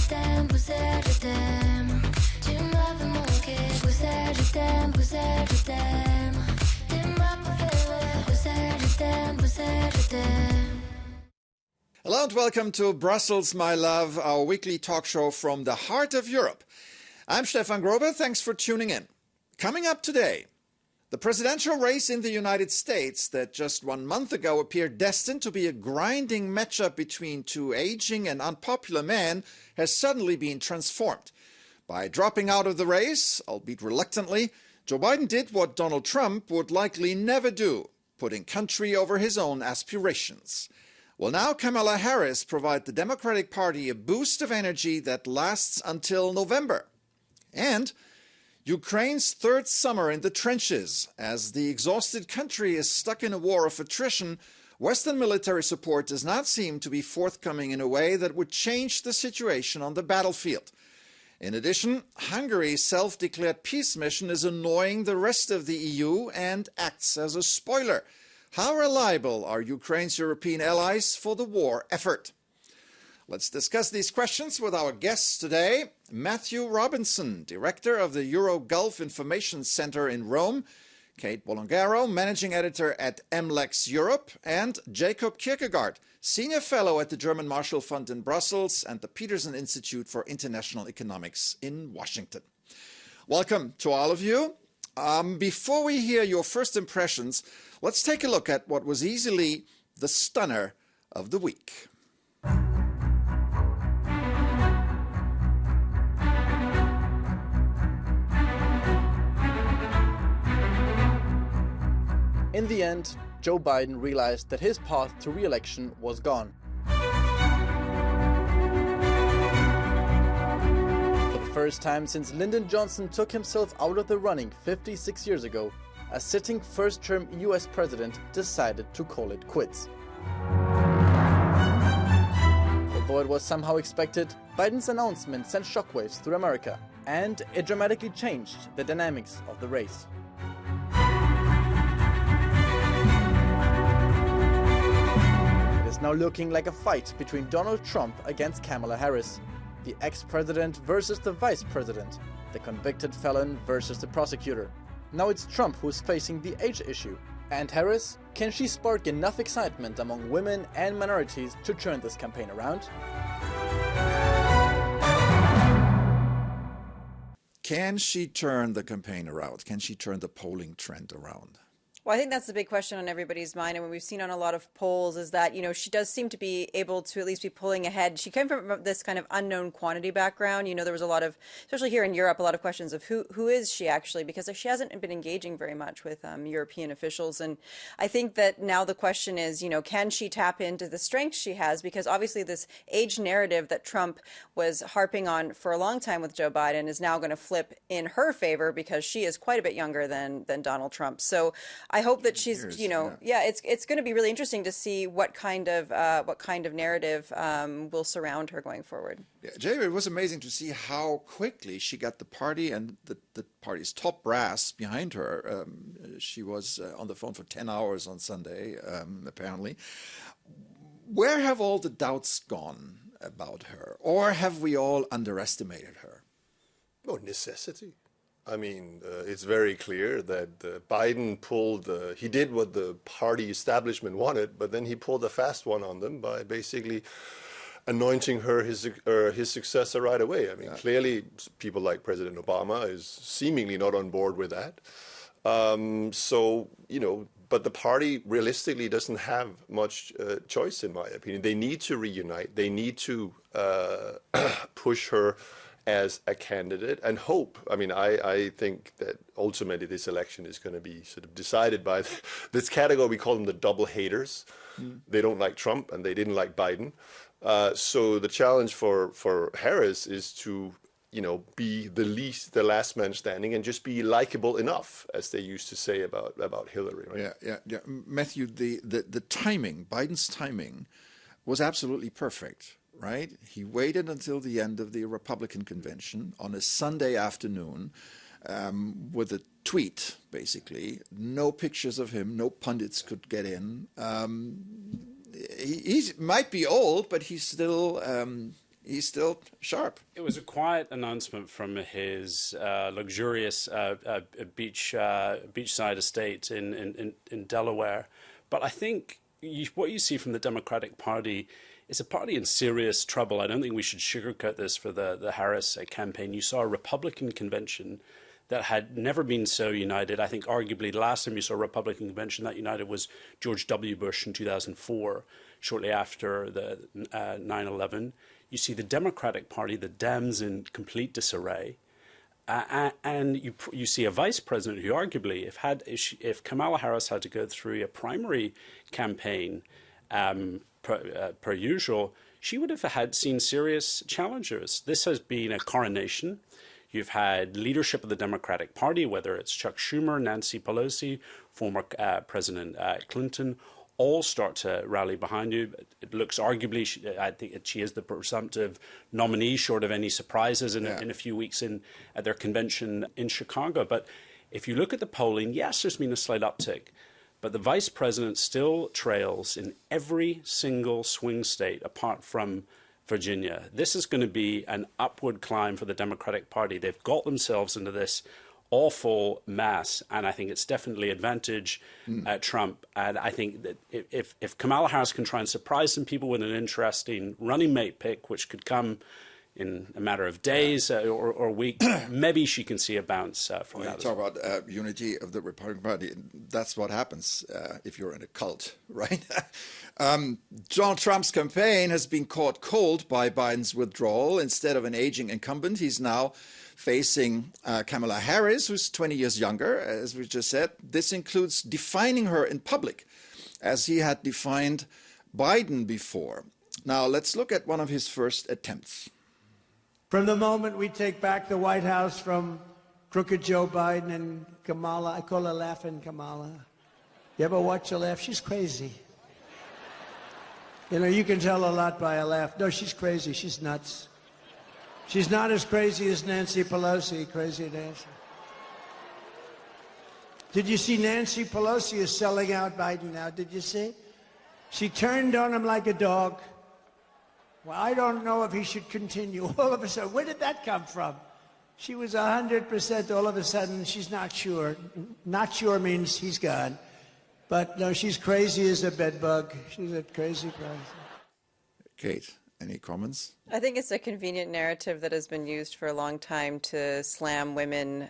t'aime, Bruxelles, je t'aime. Tu m'as fait manquer, Bruxelles, je t'aime, Bruxelles, je t'aime. T'es ma préférée, Bruxelles, je t'aime, Bruxelles, je t'aime. Hello and welcome to Brussels, my love, our weekly talk show from the heart of Europe. I'm Stefan Grobe. Thanks for tuning in. Coming up today, the presidential race in the United States that just 1 month ago appeared destined to be a grinding matchup between two aging and unpopular men has suddenly been transformed. By dropping out of the race, albeit reluctantly, Joe Biden did what Donald Trump would likely never do, putting country over his own aspirations. Will now Kamala Harris provide the Democratic Party a boost of energy that lasts until November? And Ukraine's third summer in the trenches. As the exhausted country is stuck in a war of attrition, Western military support does not seem to be forthcoming in a way that would change the situation on the battlefield. In addition, Hungary's self-declared peace mission is annoying the rest of the EU and acts as a spoiler. How reliable are Ukraine's European allies for the war effort? Let's discuss these questions with our guests today. Matthew Robinson, Director of the Euro-Gulf Information Center in Rome, Kate Bolongaro, Managing Editor at MLEX Europe, and Jacob Kierkegaard, Senior Fellow at the German Marshall Fund in Brussels and the Peterson Institute for International Economics in Washington. Welcome to all of you. Before we hear your first impressions, let's take a look at what was easily the stunner of the week. In the end, Joe Biden realized that his path to re-election was gone. For the first time since Lyndon Johnson took himself out of the running 56 years ago, a sitting first-term US president decided to call it quits. Although it was somehow expected, Biden's announcement sent shockwaves through America, and it dramatically changed the dynamics of the race. It is now looking like a fight between Donald Trump against Kamala Harris, the ex-president versus the vice president, the convicted felon versus the prosecutor. Now it's Trump who's facing the age issue. And Harris, can she spark enough excitement among women and minorities to turn this campaign around? Can she turn the campaign around? Can she turn the polling trend around? Well, I think that's the big question on everybody's mind. And what we've seen on a lot of polls is that, she does seem to be able to at least be pulling ahead. She came from this kind of unknown quantity background. There was a lot of, especially here in Europe, a lot of questions of who is she actually, because she hasn't been engaging very much with European officials. And I think that now the question is, can she tap into the strength she has? Because obviously this age narrative that Trump was harping on for a long time with Joe Biden is now going to flip in her favor because she is quite a bit younger than Donald Trump. So I hope that she's, it's going to be really interesting to see what kind of narrative will surround her going forward. Yeah, Jay, it was amazing to see how quickly she got the party and the party's top brass behind her. She was on the phone for 10 hours on Sunday, apparently. Where have all the doubts gone about her? Or have we all underestimated her? Oh, necessity. I mean, it's very clear that Biden he did what the party establishment wanted, but then he pulled a fast one on them by basically anointing her his successor right away. I mean, clearly people like President Obama is seemingly not on board with that. But the party realistically doesn't have much choice, in my opinion. They need to reunite. They need to push her as a candidate and hope. I mean, I think that ultimately this election is going to be sort of decided by this category. We call them the double haters. They don't like Trump and they didn't like Biden. So the challenge for Harris is to, be the last man standing and just be likable enough, as they used to say about Hillary. Right? Yeah. Matthew, the timing, Biden's timing was absolutely perfect. Right? He waited until the end of the Republican convention on a Sunday afternoon with a tweet, basically. No pictures of him, no pundits could get in. He might be old, but he's still he's still sharp. It was a quiet announcement from his luxurious beachside estate in Delaware. But I think what you see from the Democratic Party is a party in serious trouble. I don't think we should sugarcoat this for the Harris campaign. You saw a Republican convention that had never been so united. I think arguably the last time you saw a Republican convention that united was George W. Bush in 2004, shortly after the 9/11. You see the Democratic Party, the Dems, in complete disarray. And you see a vice president who arguably, if Kamala Harris had to go through a primary campaign per usual, she would have seen serious challengers. This has been a coronation. You've had leadership of the Democratic Party, whether it's Chuck Schumer, Nancy Pelosi, former President Clinton, all start to rally behind you. It looks arguably, I think she is the presumptive nominee, short of any surprises in a few weeks at their convention in Chicago. But if you look at the polling, yes, there's been a slight uptick, but the vice president still trails in every single swing state apart from Virginia. This is going to be an upward climb for the Democratic Party. They've got themselves into this awful mess, and I think it's definitely advantage Trump. And I think that if Kamala Harris can try and surprise some people with an interesting running mate pick, which could come in a matter of days or weeks, maybe she can see a bounce from that. You talk about unity of the Republican Party. That's what happens if you're in a cult, right? Donald Trump's campaign has been caught cold by Biden's withdrawal. Instead of an aging incumbent, he's now facing Kamala Harris, who's 20 years younger, as we just said. This includes defining her in public, as he had defined Biden before. Now, let's look at one of his first attempts. From the moment we take back the White House from crooked Joe Biden and Kamala, I call her Laughing Kamala. You ever watch her laugh? She's crazy. You know, you can tell a lot by a laugh. No, she's crazy. She's nuts. She's not as crazy as Nancy Pelosi, crazy Nancy. Did you see Nancy Pelosi is selling out Biden now? Did you see? She turned on him like a dog. Well, I don't know if he should continue. All of a sudden, where did that come from? She was 100%. All of a sudden, she's not sure. Not sure means he's gone. But no, she's crazy as a bedbug. She's a crazy person. Kate, any comments? I think it's a convenient narrative that has been used for a long time to slam women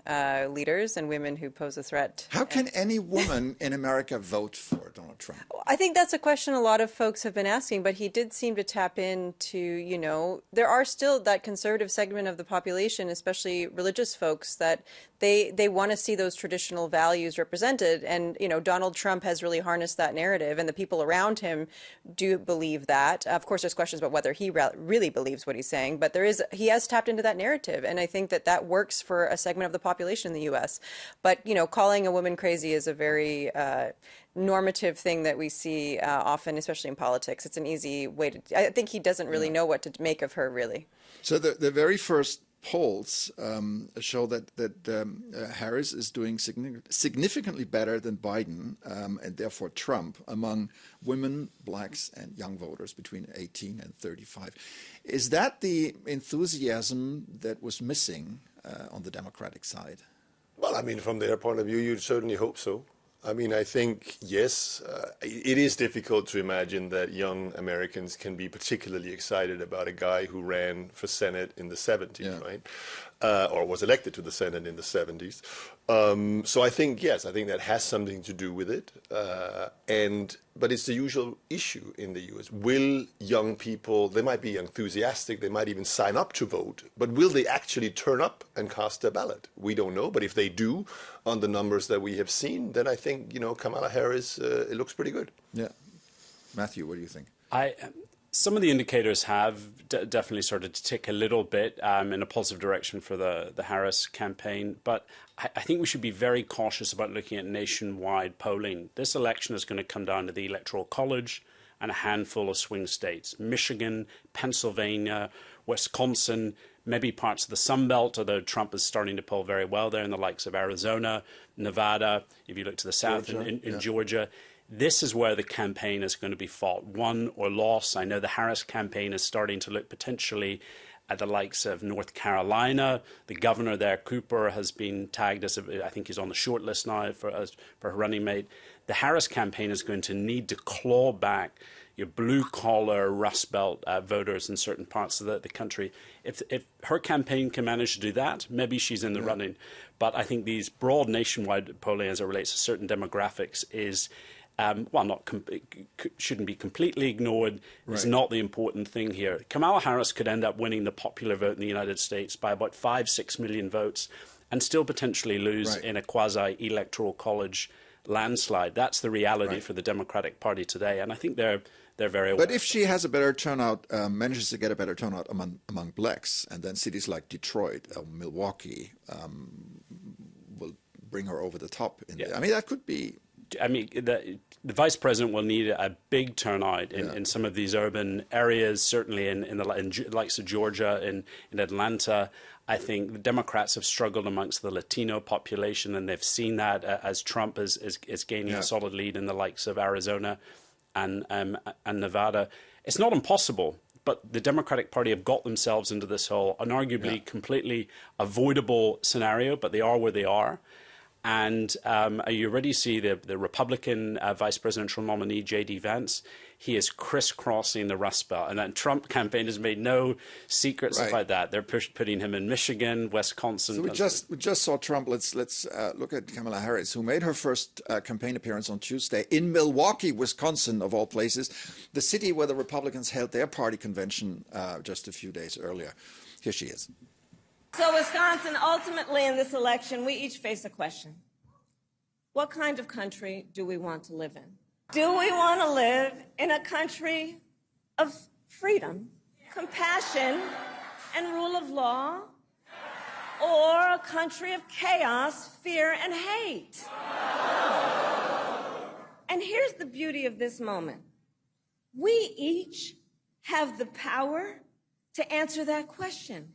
leaders and women who pose a threat. How can any woman in America vote for Donald Trump? I think that's a question a lot of folks have been asking, but he did seem to tap into, you know, there are still that conservative segment of the population, especially religious folks, that they want to see those traditional values represented. And, you know, Donald Trump has really harnessed that narrative, and the people around him do believe that. Of course, there's questions about whether he really believes what he's saying, but he has tapped into that narrative, and I think that works for a segment of the population in the U.S. But, you know, calling a woman crazy is a very normative thing that we see often, especially in politics. It's an easy way to. I think he doesn't really know what to make of her, really. So the very first polls show that Harris is doing significantly better than Biden and therefore Trump among women, blacks, and young voters between 18 and 35. Is that the enthusiasm that was missing on the Democratic side? Well, I mean, from their point of view, you'd certainly hope so. I mean, I think, yes, it is difficult to imagine that young Americans can be particularly excited about a guy who ran for Senate in the 70s, right? Or was elected to the Senate in the 70s. So I think, yes, I think that has something to do with it. But it's the usual issue in the U.S. Will young people, they might be enthusiastic, they might even sign up to vote, but will they actually turn up and cast their ballot? We don't know, but if they do, on the numbers that we have seen, then I think, you know, Kamala Harris, it looks pretty good. Yeah. Matthew, what do you think? Some of the indicators have definitely started to tick a little bit in a positive direction for the Harris campaign, but I think we should be very cautious about looking at nationwide polling. This election is going to come down to the Electoral College and a handful of swing states: Michigan, Pennsylvania, Wisconsin, maybe parts of the Sun Belt, although Trump is starting to poll very well there, in the likes of Arizona, Nevada, if you look to the south, in Georgia. This is where the campaign is going to be fought, won or lost. I know the Harris campaign is starting to look potentially at the likes of North Carolina. The governor there, Cooper, has been tagged as, I think he's on the short list now for her running mate. The Harris campaign is going to need to claw back your blue-collar Rust Belt voters in certain parts of the country. If her campaign can manage to do that, maybe she's in the running. But I think these broad nationwide polling as it relates to certain demographics is, shouldn't be completely ignored. It's not the important thing here. Kamala Harris could end up winning the popular vote in the United States by about 5-6 million votes and still potentially lose in a quasi-electoral college landslide. That's the reality for the Democratic Party today, and I think they're very aware. But if she has a better turnout, manages to get a better turnout among blacks, and then cities like Detroit or Milwaukee will bring her over the top. I mean, that could be. I mean, the vice president will need a big turnout in some of these urban areas, certainly in the likes of Georgia, in Atlanta. I think the Democrats have struggled amongst the Latino population, and they've seen that as Trump is gaining a solid lead in the likes of Arizona and Nevada. It's not impossible, but the Democratic Party have got themselves into this whole unarguably completely avoidable scenario, but they are where they are. And you already see the Republican vice presidential nominee, J.D. Vance. He is crisscrossing the Rust Belt. And that Trump campaign has made no secrets about that. They're putting him in Michigan, Wisconsin. So we just saw Trump. Let's look at Kamala Harris, who made her first campaign appearance on Tuesday in Milwaukee, Wisconsin, of all places, the city where the Republicans held their party convention just a few days earlier. Here she is. So, Wisconsin, ultimately in this election, we each face a question. What kind of country do we want to live in? Do we want to live in a country of freedom, compassion, and rule of law? Or a country of chaos, fear, and hate? And here's the beauty of this moment. We each have the power to answer that question.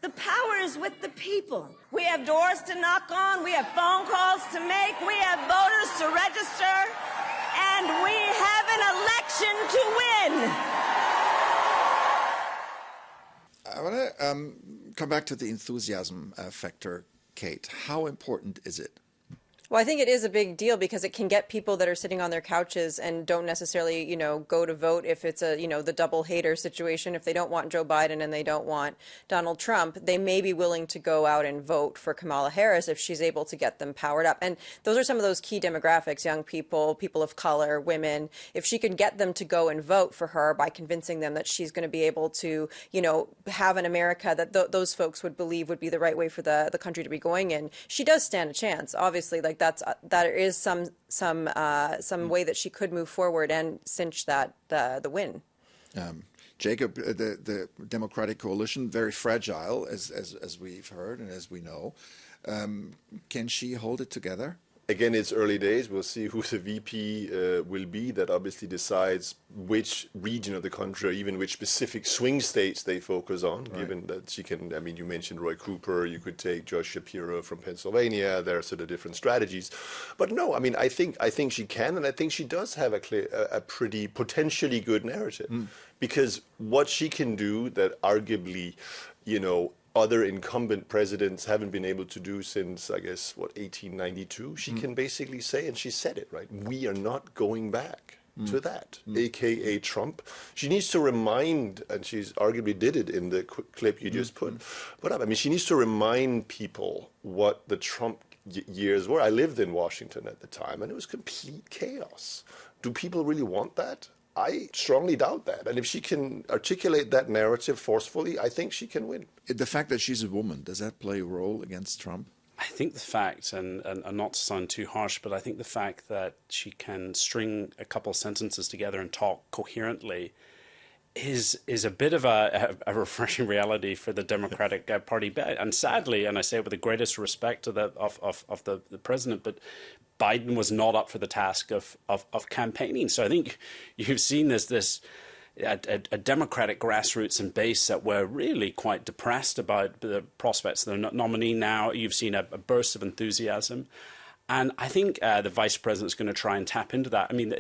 The power is with the people. We have doors to knock on, we have phone calls to make, we have voters to register, and we have an election to win. I want to come back to the enthusiasm factor, Kate. How important is it? Well, I think it is a big deal because it can get people that are sitting on their couches and don't necessarily, go to vote if it's the double hater situation. If they don't want Joe Biden and they don't want Donald Trump, they may be willing to go out and vote for Kamala Harris if she's able to get them powered up. And those are some of those key demographics, young people, people of color, women. If she can get them to go and vote for her by convincing them that she's going to be able to, have an America that those folks would believe would be the right way for the country to be going in, she does stand a chance. Obviously, there is some way that she could move forward and cinch the win. Jacob, the Democratic coalition, very fragile, as we've heard and as we know. Can she hold it together? Again, it's early days. We'll see who the VP will be. That obviously decides which region of the country or even which specific swing states they focus on, given that she can, you mentioned Roy Cooper, you could take Josh Shapiro from Pennsylvania. There are sort of different strategies. But no, I think she can, and I think she does have a pretty potentially good narrative. Because what she can do that arguably, other incumbent presidents haven't been able to do since, 1892. She can basically say, and she said it, right? We are not going back to that, a.k.a. Trump. She needs to remind, and she's arguably did it in the clip you just put up. She needs to remind people what the Trump years were. I lived in Washington at the time, and it was complete chaos. Do people really want that? I strongly doubt that. And if she can articulate that narrative forcefully, I think she can win. The fact that she's a woman, does that play a role against Trump? I think the fact, and not to sound too harsh, but I think the fact that she can string a couple sentences together and talk coherently is a bit of a refreshing reality for the Democratic Party. And sadly, and I say it with the greatest respect to the president, but Biden was not up for the task of campaigning. So I think you've seen a Democratic grassroots and base that were really quite depressed about the prospects of the nominee. Now you've seen a burst of enthusiasm. And I think the vice president is going to try and tap into that. I mean,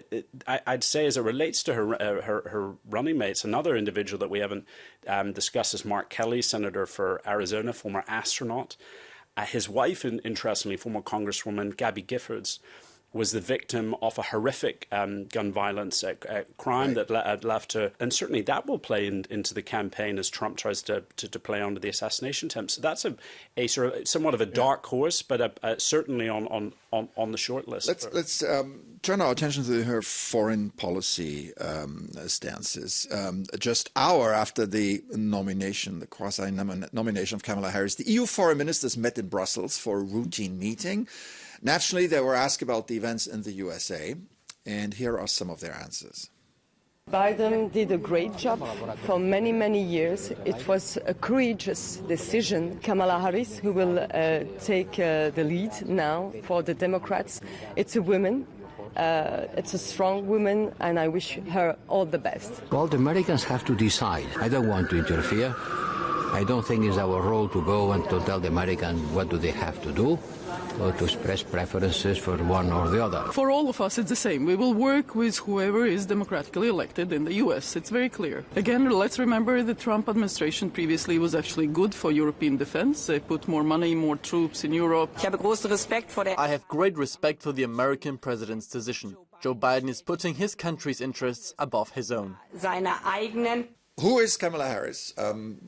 I'd say as it relates to her running mates, another individual that we haven't discussed is Mark Kelly, senator for Arizona, former astronaut. His wife, interestingly, former Congresswoman Gabby Giffords, was the victim of a horrific gun violence crime that had left her. And certainly that will play into the campaign as Trump tries to play onto the assassination attempt. So that's a sort of somewhat of a dark horse, but certainly on the short list. Let's turn our attention to her foreign policy stances. Just an hour after the nomination, the quasi-nomination of Kamala Harris, the EU foreign ministers met in Brussels for a routine meeting. Naturally, they were asked about the events in the USA, and here are some of their answers. Biden did a great job for many, many years. It was a courageous decision. Kamala Harris, who will take the lead now for the Democrats, it's a woman. It's a strong woman, and I wish her all the best. Well, the Americans have to decide. I don't want to interfere. I don't think it's our role to go and to tell the Americans what do they have to do, or to express preferences for one or the other. For all of us, it's the same. We will work with whoever is democratically elected in the U.S. It's very clear. Again, let's remember the Trump administration previously was actually good for European defense. They put more money, more troops in Europe. I have great respect for the American president's decision. Joe Biden is putting his country's interests above his own. Who is Kamala Harris?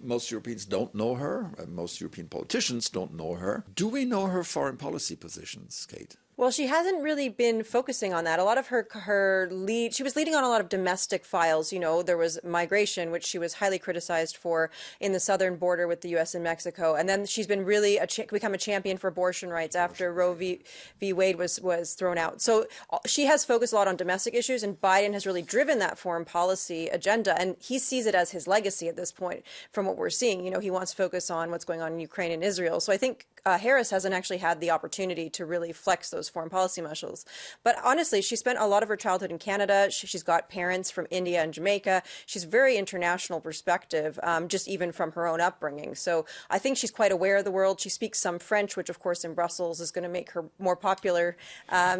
Most Europeans don't know her. Most European politicians don't know her. Do we know her foreign policy positions, Kate? Well, she hasn't really been focusing on that. A lot of her lead, she was leading on a lot of domestic files. You know, there was migration, which she was highly criticized for in the southern border with the U.S. and Mexico. And then she's been really become a champion for abortion rights after Roe v. Wade was thrown out. So she has focused a lot on domestic issues, and Biden has really driven that foreign policy agenda. And he sees it as his legacy at this point from what we're seeing. You know, he wants to focus on what's going on in Ukraine and Israel. So I think Harris hasn't actually had the opportunity to really flex those foreign policy muscles. But honestly, she spent a lot of her childhood in Canada. She's got parents from India and Jamaica. She's very international perspective, just even from her own upbringing. So I think she's quite aware of the world. She speaks some French, which of course in Brussels is going to make her more popular.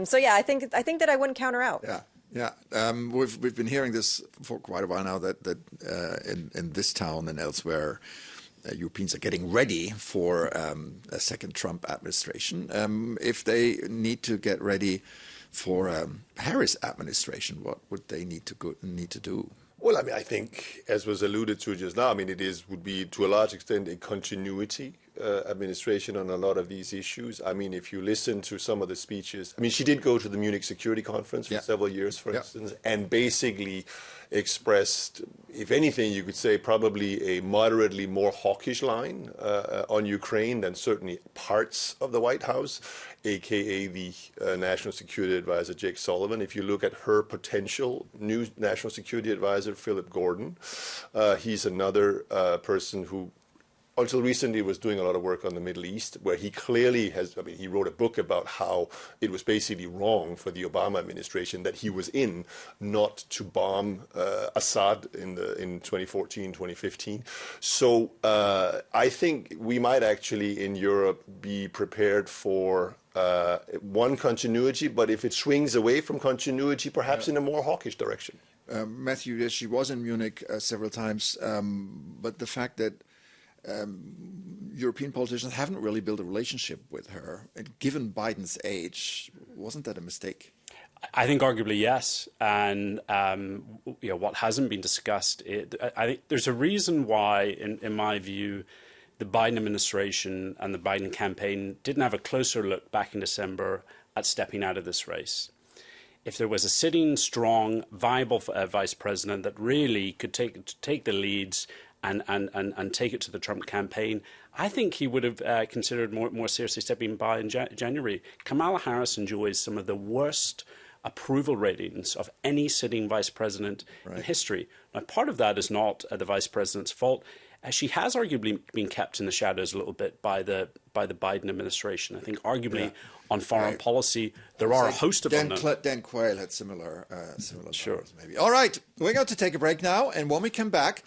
So yeah, I think that I wouldn't count her out. Yeah. We've been hearing this for quite a while now that in this town and elsewhere, Europeans are getting ready for a second Trump administration. If they need to get ready for a Harris administration, what would they need to do? Well, I mean, I think, as was alluded to just now, I mean, would be to a large extent a continuity administration on a lot of these issues. I mean, if you listen to some of the speeches, I mean, she did go to the Munich Security Conference for several years, for instance, and basically expressed, if anything, you could say probably a moderately more hawkish line on Ukraine than certainly parts of the White House, aka the National Security Advisor Jake Sullivan. If you look at her potential new National Security Advisor, Philip Gordon, he's another person who until recently was doing a lot of work on the Middle East, where he clearly has, I mean, he wrote a book about how it was basically wrong for the Obama administration that he was in not to bomb Assad in 2014, 2015. So I think we might actually in Europe be prepared for one continuity, but if it swings away from continuity, perhaps in a more hawkish direction. Matthew, she was in Munich several times, but the fact that European politicians haven't really built a relationship with her, and given Biden's age, wasn't that a mistake? I think arguably yes, and you know, what hasn't been discussed, I think there's a reason why, in my view, the Biden administration and the Biden campaign didn't have a closer look back in December at stepping out of this race. If there was a sitting, strong, viable vice president that really could take the leads and take it to the Trump campaign, I think he would have considered more seriously stepping by in January. Kamala Harris enjoys some of the worst approval ratings of any sitting vice president in history. Now, part of that is not the vice president's fault. She has arguably been kept in the shadows a little bit by the Biden administration. I think arguably on foreign policy, there are a host of them. Dan Quayle had similar numbers, maybe. All right, we're going to take a break now, and when we come back,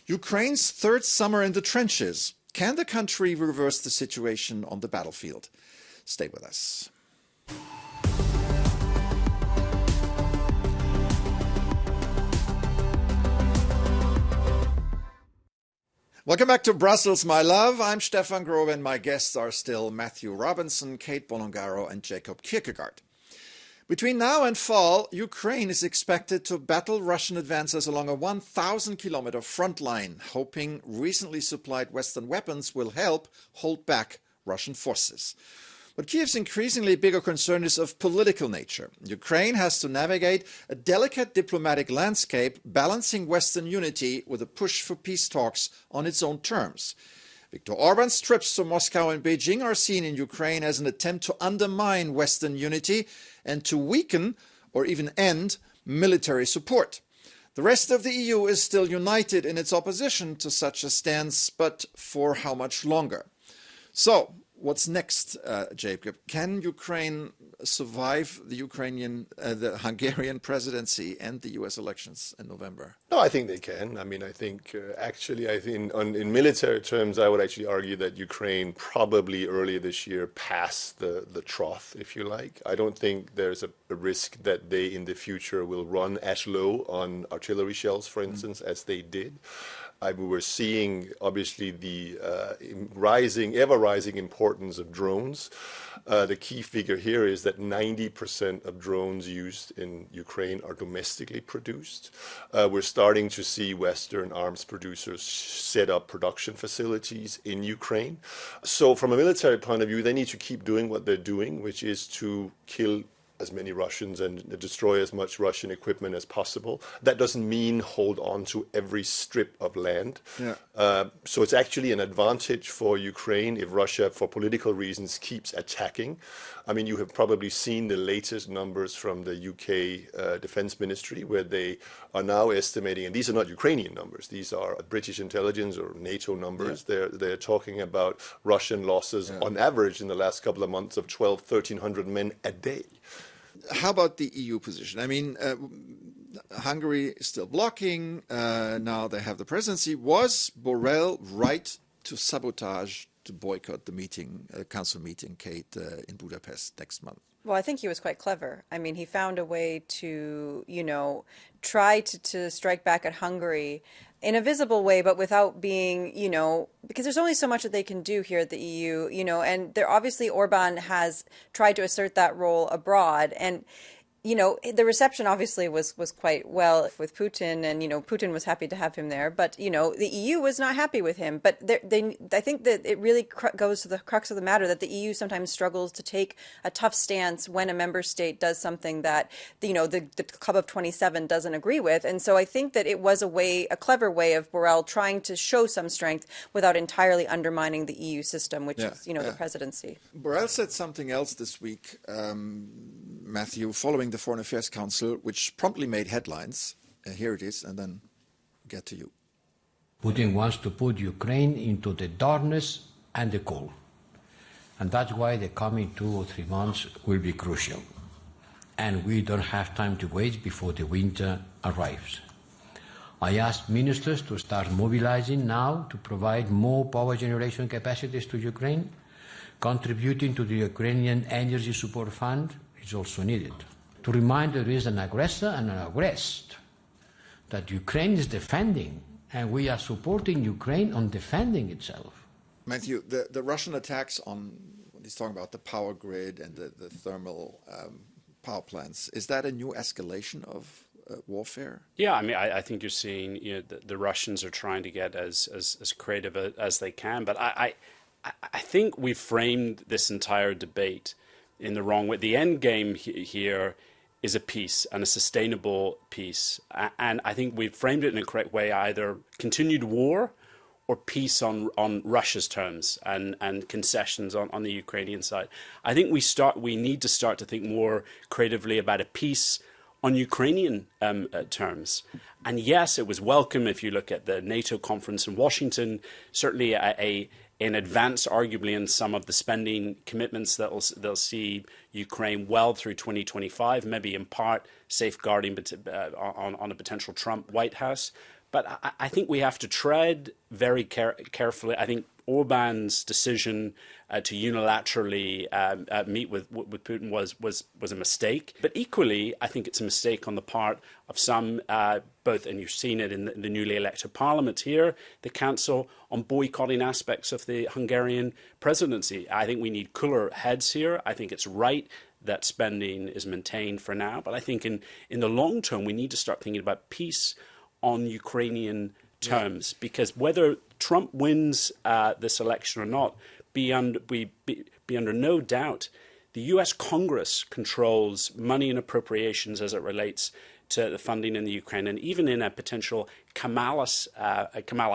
Ukraine's third summer in the trenches. Can the country reverse the situation on the battlefield? Stay with us. Welcome back to Brussels, my love. I'm Stefan Grobe, and my guests are still Matthew Robinson, Kate Bolongaro, and Jacob Kierkegaard. Between now and fall, Ukraine is expected to battle Russian advances along a 1,000-kilometer front line, hoping recently supplied Western weapons will help hold back Russian forces. But Kiev's increasingly bigger concern is of political nature. Ukraine has to navigate a delicate diplomatic landscape, balancing Western unity with a push for peace talks on its own terms. Viktor Orban's trips to Moscow and Beijing are seen in Ukraine as an attempt to undermine Western unity and to weaken or even end military support. The rest of the EU is still united in its opposition to such a stance, but for how much longer? So, what's next, Jacob? Can Ukraine survive the Hungarian presidency and the US elections in November? No, I think they can. I mean, I think in military terms, I would actually argue that Ukraine probably earlier this year passed the trough, if you like. I don't think there's a risk that they in the future will run as low on artillery shells, for instance, as they did. We're seeing, obviously, the ever-rising importance of drones. The key figure here is that 90% of drones used in Ukraine are domestically produced. We're starting to see Western arms producers set up production facilities in Ukraine. So from a military point of view, they need to keep doing what they're doing, which is to kill as many Russians and destroy as much Russian equipment as possible. That doesn't mean hold on to every strip of land. Yeah. So it's actually an advantage for Ukraine if Russia, for political reasons, keeps attacking. I mean, you have probably seen the latest numbers from the UK Defense Ministry, where they are now estimating, and these are not Ukrainian numbers, these are British intelligence or NATO numbers. Yeah. They're talking about Russian losses on average in the last couple of months of 1,300 men a day. How about the EU position? I mean, Hungary is still blocking. Now they have the presidency. Was Borrell right to sabotage, to boycott the meeting, council meeting, Kate, in Budapest next month? Well, I think he was quite clever. I mean, he found a way to, try to strike back at Hungary in a visible way, but without being, because there's only so much that they can do here at the EU, and they're obviously Orban has tried to assert that role abroad. And, the reception obviously was quite well with Putin, and, Putin was happy to have him there. But, the EU was not happy with him. But I think that it really goes to the crux of the matter that the EU sometimes struggles to take a tough stance when a member state does something that, the Club of 27 doesn't agree with. And so I think that it was a clever way of Borrell trying to show some strength without entirely undermining the EU system, which is, the presidency. Borrell said something else this week, Matthew, following the Foreign Affairs Council, which promptly made headlines. Here it is, and then get to you. Putin wants to put Ukraine into the darkness and the cold. And that's why the coming 2 or 3 months will be crucial. And we don't have time to wait before the winter arrives. I asked ministers to start mobilizing now to provide more power generation capacities to Ukraine. Contributing to the Ukrainian Energy Support Fund is also needed. To remind there is an aggressor and an aggressed, that Ukraine is defending, and we are supporting Ukraine on defending itself. Matthew, the Russian attacks on, when he's talking about the power grid and the thermal power plants, is that a new escalation of warfare? Yeah, I mean, I think you're seeing the Russians are trying to get as creative as they can, but I think we've framed this entire debate in the wrong way. The end game here is a peace, and a sustainable peace. And I think we've framed it in a correct way, either continued war or peace on Russia's terms and concessions on the Ukrainian side. I think we need to start to think more creatively about a peace on Ukrainian terms. And yes, it was welcome if you look at the NATO conference in Washington, certainly in advance, arguably, in some of the spending commitments that they'll see Ukraine well through 2025, maybe in part safeguarding on a potential Trump White House. But I think we have to tread very carefully. I think Orban's decision to unilaterally meet with Putin was a mistake. But equally, I think it's a mistake on the part of some, both, and you've seen it in the newly elected parliament here, the council, on boycotting aspects of the Hungarian presidency. I think we need cooler heads here. I think it's right that spending is maintained for now. But I think in the long term, we need to start thinking about peace on Ukrainian terms, because whether Trump wins this election or not, be under no doubt, the US Congress controls money and appropriations as it relates to the funding in the Ukraine, and even in a potential Kamala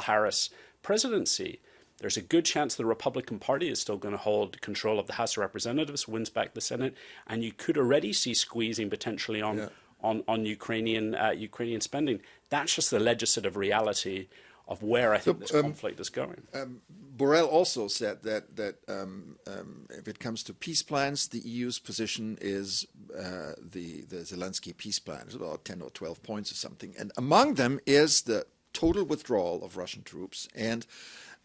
Harris presidency, there's a good chance the Republican Party is still going to hold control of the House of Representatives, wins back the Senate, and you could already see squeezing potentially on Ukrainian spending. That's just the legislative reality of where I think this conflict is going. Borrell also said that if it comes to peace plans, the EU's position is the Zelensky peace plan. It's about 10 or 12 points or something. And among them is the total withdrawal of Russian troops and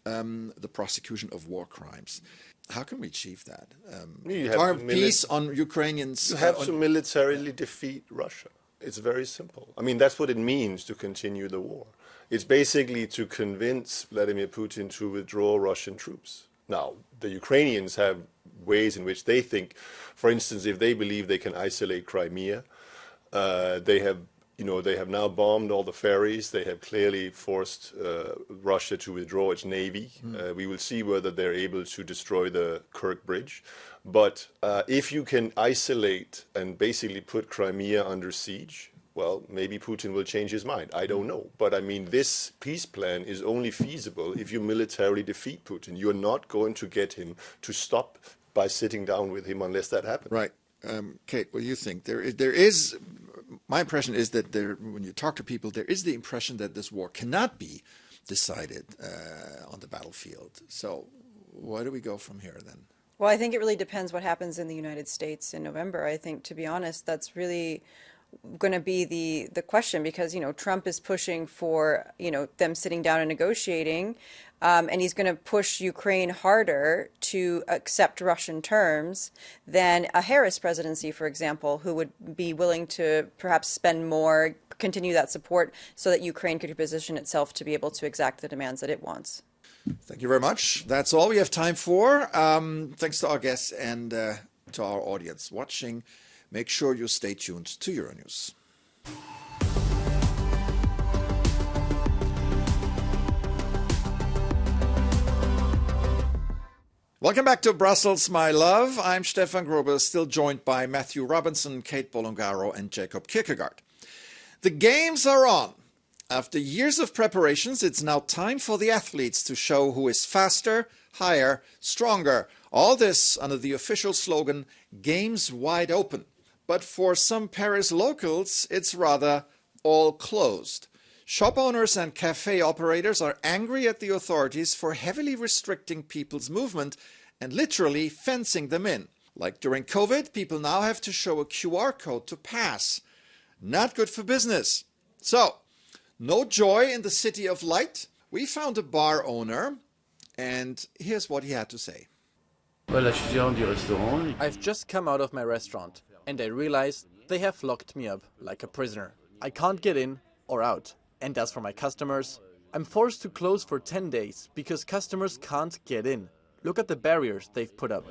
the prosecution of war crimes. How can we achieve that? Peace on Ukrainians. You have to militarily defeat Russia. It's very simple. I mean, that's what it means to continue the war. It's basically to convince Vladimir Putin to withdraw Russian troops. Now, the Ukrainians have ways in which they think, for instance, if they believe they can isolate Crimea, they have now bombed all the ferries. They have clearly forced Russia to withdraw its navy. We will see whether they're able to destroy the Kerch Bridge. But if you can isolate and basically put Crimea under siege, well, maybe Putin will change his mind. I don't know. But I mean, this peace plan is only feasible if you militarily defeat Putin. You're not going to get him to stop by sitting down with him unless that happens. Right. Kate, what do you think? There is my impression is that when you talk to people, there is the impression that this war cannot be decided on the battlefield. So where do we go from here then? Well, I think it really depends what happens in the United States in November. I think, to be honest, that's really going to be the question, because, Trump is pushing for, them sitting down and negotiating, and he's going to push Ukraine harder to accept Russian terms than a Harris presidency, for example, who would be willing to perhaps spend more, continue that support so that Ukraine could position itself to be able to exact the demands that it wants. Thank you very much. That's all we have time for. Thanks to our guests and to our audience watching. Make sure you stay tuned to Euronews. Welcome back to Brussels, my love. I'm Stefan Grobe, still joined by Matthew Robinson, Kate Bolongaro, and Jacob Kierkegaard. The games are on. After years of preparations, it's now time for the athletes to show who is faster, higher, stronger. All this under the official slogan, Games Wide Open. But for some Paris locals, it's rather all closed. Shop owners and cafe operators are angry at the authorities for heavily restricting people's movement and literally fencing them in. Like during COVID, people now have to show a QR code to pass. Not good for business. So, no joy in the city of light? We found a bar owner, and here's what he had to say. I've just come out of my restaurant, and I realize they have locked me up like a prisoner. I can't get in or out. And as for my customers, I'm forced to close for 10 days because customers can't get in. Look at the barriers they've put up.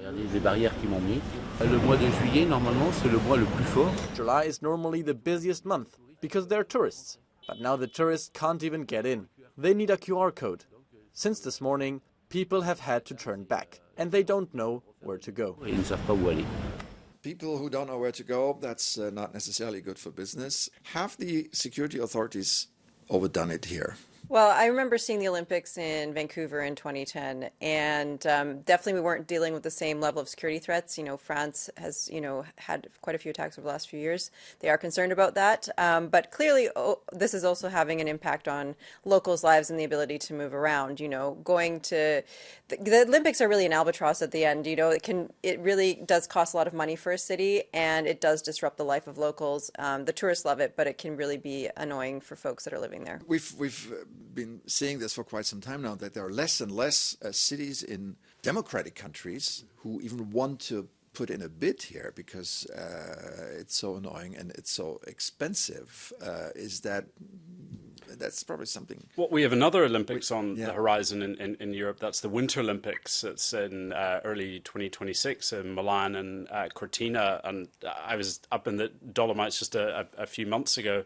July is normally the busiest month because there are tourists. But now the tourists can't even get in. They need a QR code. Since this morning, people have had to turn back, and they don't know where to go. People who don't know where to go, that's not necessarily good for business. Have the security authorities overdone it here? Well, I remember seeing the Olympics in Vancouver in 2010, and definitely we weren't dealing with the same level of security threats. You know, France has, had quite a few attacks over the last few years. They are concerned about that. But clearly, this is also having an impact on locals' lives and the ability to move around. You know, going to the Olympics are really an albatross at the end. You know, it really does cost a lot of money for a city, and it does disrupt the life of locals. The tourists love it, but it can really be annoying for folks that are living there. We've been seeing this for quite some time now, that there are less and less cities in democratic countries who even want to put in a bid here because it's so annoying and it's so expensive. That's probably something. Well, we have another Olympics on the horizon in Europe. That's the Winter Olympics. It's in early 2026 in Milan and Cortina. And I was up in the Dolomites just a few months ago.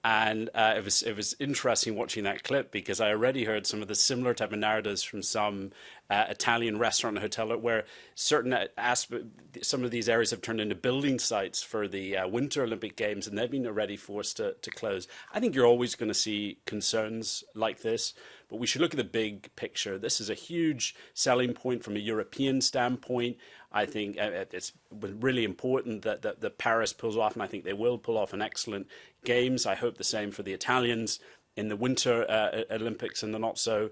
And it was interesting watching that clip because I already heard some of the similar type of narratives from some Italian restaurant and hotel where some of these areas have turned into building sites for the Winter Olympic Games, and they've been already forced to close. I think you're always going to see concerns like this, but we should look at the big picture. This is a huge selling point from a European standpoint. I think it's really important that Paris pulls off, and I think they will pull off an excellent Games. I hope the same for the Italians in the Winter Olympics in the not so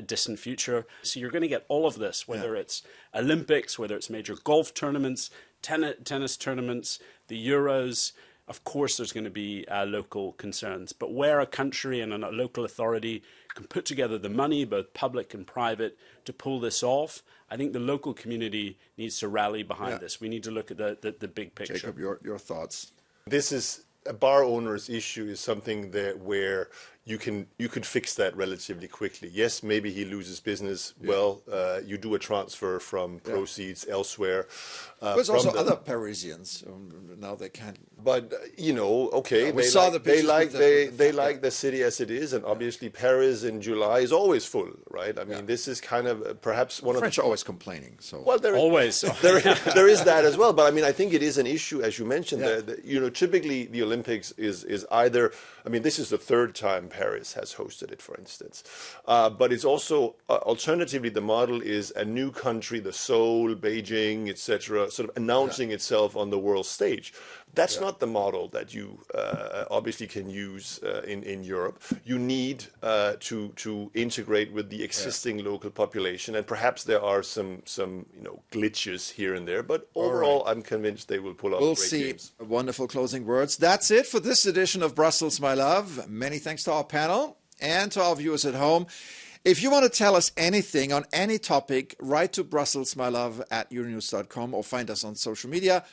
distant future. So you're going to get all of this, whether it's Olympics, whether it's major golf tournaments, tennis tournaments, the Euros. Of course, there's going to be local concerns. But where a country and a local authority can put together the money, both public and private, to pull this off, I think the local community needs to rally behind this. We need to look at the big picture. Jacob, your thoughts? This is a bar owner's issue is something that where you could fix that relatively quickly. Yes, maybe he loses business. Yeah. Well, you do a transfer from proceeds elsewhere. There's also other Parisians. Now they can't. But okay, they like the city as it is, and obviously Paris in July is always full, right? I mean, this is kind of perhaps one of the French are always complaining. So always there is that as well. But I mean, I think it is an issue, as you mentioned. Typically the Olympics is either. I mean, this is the third time Paris has hosted it, for instance. But it's also, alternatively, the model is a new country, the Seoul, Beijing, etc., sort of announcing itself on the world stage. That's not the model that you obviously can use in Europe. You need to integrate with the existing local population, and perhaps there are some glitches here and there. But overall, I'm convinced they will pull off great games. Wonderful closing words. That's it for this edition of Brussels, my love. Many thanks to our panel and to our viewers at home. If you want to tell us anything on any topic, write to brusselsmylove@euronews.com or find us on social media.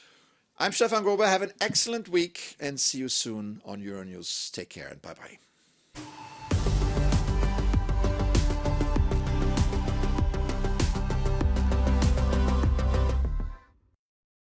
I'm Stefan Grober. Have an excellent week and see you soon on Euronews. Take care and bye-bye.